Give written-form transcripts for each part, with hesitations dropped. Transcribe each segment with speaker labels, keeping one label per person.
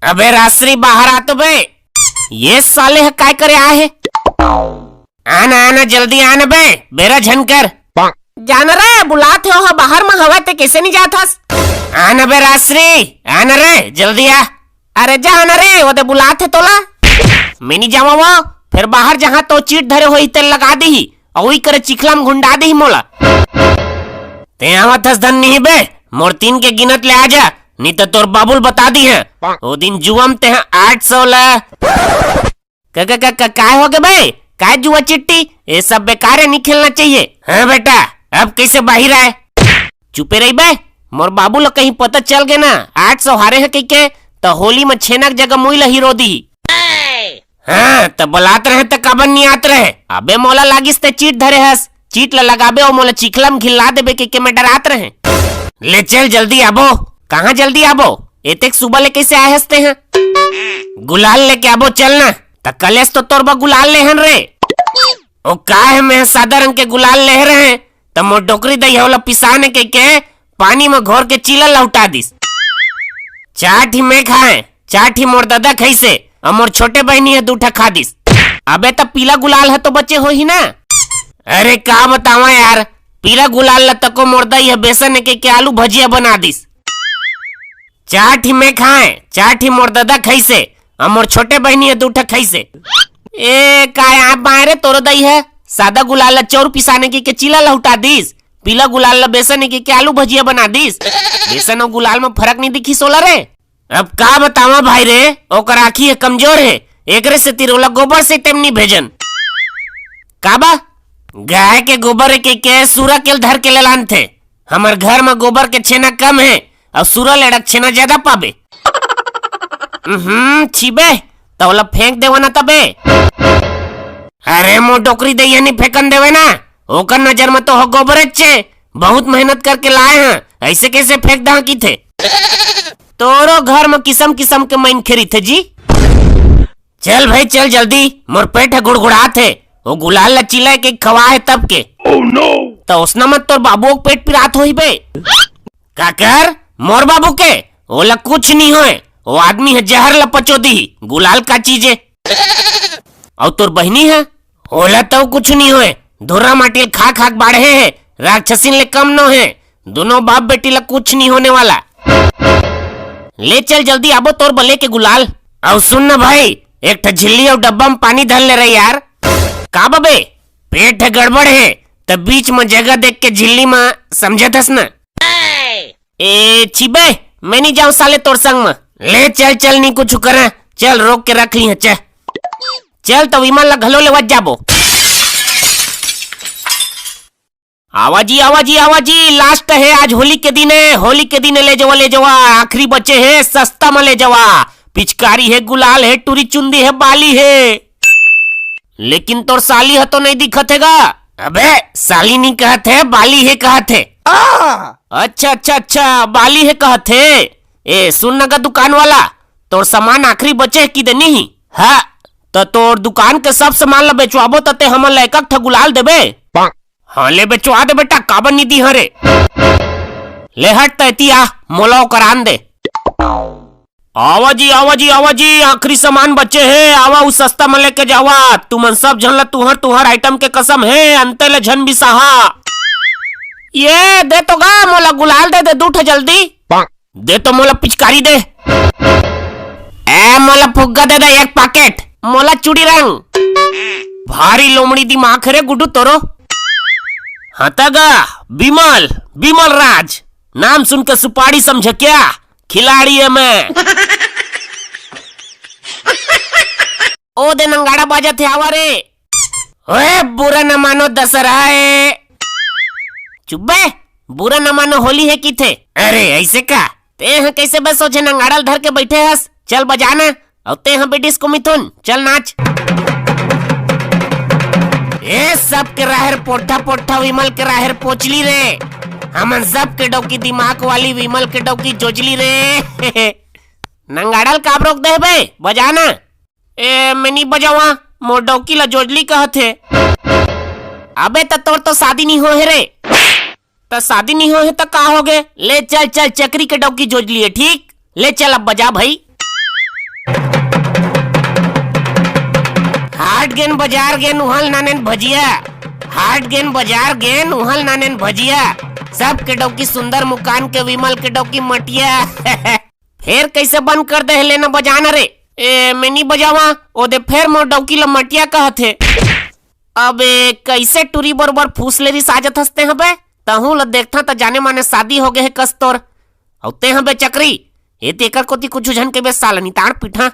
Speaker 1: अबे रास्त्री बाहर आ तो बे। ये साले काय करे आए? आना आना जल्दी आना बे, बेरा झनकर जान रे बुलाते हो बाहर में हवा ते कैसे नहीं जाता? आना बे रास्त्री, आना रे जल्दी आ। अरे जा आना रे, वो दे बुलाते तोला मैं नहीं जावा वो। फिर बाहर जहाँ तो चीट धरे हो तेल लगा दी और वही करे चिखला में घुंडा दी मोला। ते आवत हस धन नहीं बे, मोर 3 के गिनत ले आजा, नहीं तो तोर बाबुल बता दी है वो दिन जुआम ते 800 ला। काय हो गए भाई? काय जुआ चिट्टी ये सब बेकार है, नहीं खेलना चाहिए। हाँ बेटा अब कैसे बाहर आए? चुपे रही बे, मोर बाबू ला कहीं पता चल गए ना 800 हारे है कहीं के तो होली में छेनक जगह मुई ला हीरो दी। हाँ तो बुलात रहे तो कबन नहीं आत रहे। अबे मोला लागिस ते चीट धरे हस, चीट ला लगाबे और मोला चिखला में खिला देबे के मैं डरात रहे। ले चल जल्दी आबो। कहाँ जल्दी आबो? एतेक सुबह ले कैसे आए हंसते हैं? गुलाल लेके आबो चलना। तो कलेस तो तोरबा गुलाल लेहन रे। ओ का है मैं सादा रंग के गुलाल ले रहे हैं तो मोर डोकरी दही होला पिसाने के पानी में घोर के चीला लौटा दिस। चाट ही मैं खाए, चाट ही मोर दादा खैसे और मोर छोटे बहनी है 2 खा दिस। अबे तो पीला गुलाल है तो बच्चे हो ही ना। अरे का बतावा यार, पीला गुलाल ला तको मोर दही है बेसन के आलू भजिया बना दिस। चाट ही मैं खाए, चाट ही मोर दादा खैसे और मोर छोटे बहनी है 2 खैसे। ए काय आप बाहरे तोरो दही है सादा गुलाल ला चौर पिसाने के चीला लौटा दिस, पीला गुलाल ला बेसन के आलू भजिया बना दिस। बेसन और गुलाल में फर्क नहीं दिखी सोला रे। अब का बतावा भाई रे, ओकर आँखी है कमजोर है, एकरे से तिरोला गोबर से तेमनी भेजन। काबा गाय के गोबर के सूरा केल धर के लेलान थे। हमार घर में गोबर के छेना कम है और सूरा लेड़क छेना ज्यादा पाबे। छिबे तोला फेंक देवा ना तबे। अरे मो टोकरी दे नहीं फेंकन देवे ना, ओकर नजर में तो हो गोबर चे बहुत मेहनत करके लाए हैं, ऐसे कैसे फेंक दा की थे? तोरो घर में किस्म किस्म के मैन खेरी थे जी। चल भाई चल जल्दी, मोर पेट है गुड़गुड़ात है, वो गुलाल ला चिल्ला के खवा है तब के। oh, no. तो उसना मत तोर बाबू के पेट पिरात हो ही बे। काकर मोर बाबू के ओला कुछ नहीं होए, वो आदमी है जहर ला पचो दी गुलाल का चीजे। और तोर बहनी है ओला तो कुछ नहीं होए, धुरा माटी खा खा बाढ़े है, राक्षसी ले कम न है, दोनों बाप बेटी ला कुछ नहीं होने वाला। ले चल जल्दी आबो तोर बले के गुलाल। और सुन ना भाई, एक झिल्ली और डब्बा में पानी धर ले रहे यार। का बबे पेट है गड़बड़ है तब बीच में जगह देख के झिल्ली में समझतस ना। ए छिबे मैं नहीं जाऊं साले तोर संग में। ले चल चल नहीं कुछ करा, चल रोक के रख ली है चल तो विमान ला घलो ले जाबो। आवाजी आवाजी आवाजी, लास्ट है आज होली के दिन है, होली के दिन ले जावा आखिरी बचे है, सस्ता में ले जावा। पिचकारी है, गुलाल है, टूरी चुंदी है, बाली है, लेकिन तोर साली है तो नहीं दिखत हैगा। अबे साली नहीं कहत है, बाली है कहत है। अच्छा अच्छा अच्छा बाली है कहत है। ए सुन नगा दुकान वाला, तोर सामान आखिरी बचे है कि नहीं? हाँ तो तोर दुकान के सब सामान ला बेचवाबो तते हमन ला एक गुलाल देबे। हाँ ले बेचवा दे बेटा, काबर नहीं दी हरे। ले हट तैतिया मोलाओ करान दे। आवाजी आवाजी आवाजी, आखिरी सामान बचे है, आवा उस सस्ता में लेके जावा। तुमन सब झन ला तुहर तुहर आइटम के कसम है, अंते ले झन भी सहा। ये दे तो गा मोला गुलाल दे 2 जल्दी दे तो मोला पिचकारी दे। ए मोला फुग्गा दे 1 पैकेट, मोला चूड़ी रंग। भारी लोमड़ी दिमाग रे गुड्डू तोरो। हतगा बिमल बिमल राज नाम सुनकर सुपारी समझ क्या? खिलाड़ी है मैं। ओ दे नंगाड़ा बाजा थे आवा रे। ओए बुरा न मानो दशहरा है। चुप बे, बुरा न मानो होली है की थे। अरे ऐसे का ते हैं कैसे बस सोचे नंगाड़ल धर के बैठे हस। चल बजाना और ते हैं बेटिस को मिथुन चल नाच। ए सब के राहर पोठा पोठा विमल के राहर पोचली रे, हमन सब के डौकी दिमाग वाली विमल के डौकी जोजली रे। नंगाड़ल काब रोक दे बे, बजाना। ए मैं नहीं बजावा, मोर डौकी ला जोजली कहथे। अबे तोर तो शादी नहीं हो है रे। तो शादी नहीं हो है तो का हो गए? ले चल चल चक्री के डौकी जोज लिए, ठीक ले चल अब बजा भाई। हाट गेन बाजार गेन उहल नानेन भजिया, हाट गेन बाजार गेन उहल नानेन भजिया, सब के डौकी सुंदर मुकान के विमल के डौकी मटिया। फिर कैसे बंद कर दे लेना बजाना रे? मैं नहीं बजावा, ओदे फिर मोर डौकी ल मटिया कहथे। अबे कैसे टूरी बरोबर फूस ले रही साजत हंसते हैं बे, तहू ल देखता त जाने माने शादी हो गए है कस तोर। औते हैं बे चक्री, ए तेकर कोती कुछ झन के बे साला निताड़ पीठा।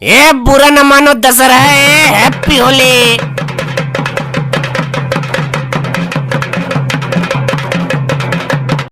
Speaker 1: ए बुरा न मानो दशहरा, हैप्पी होली।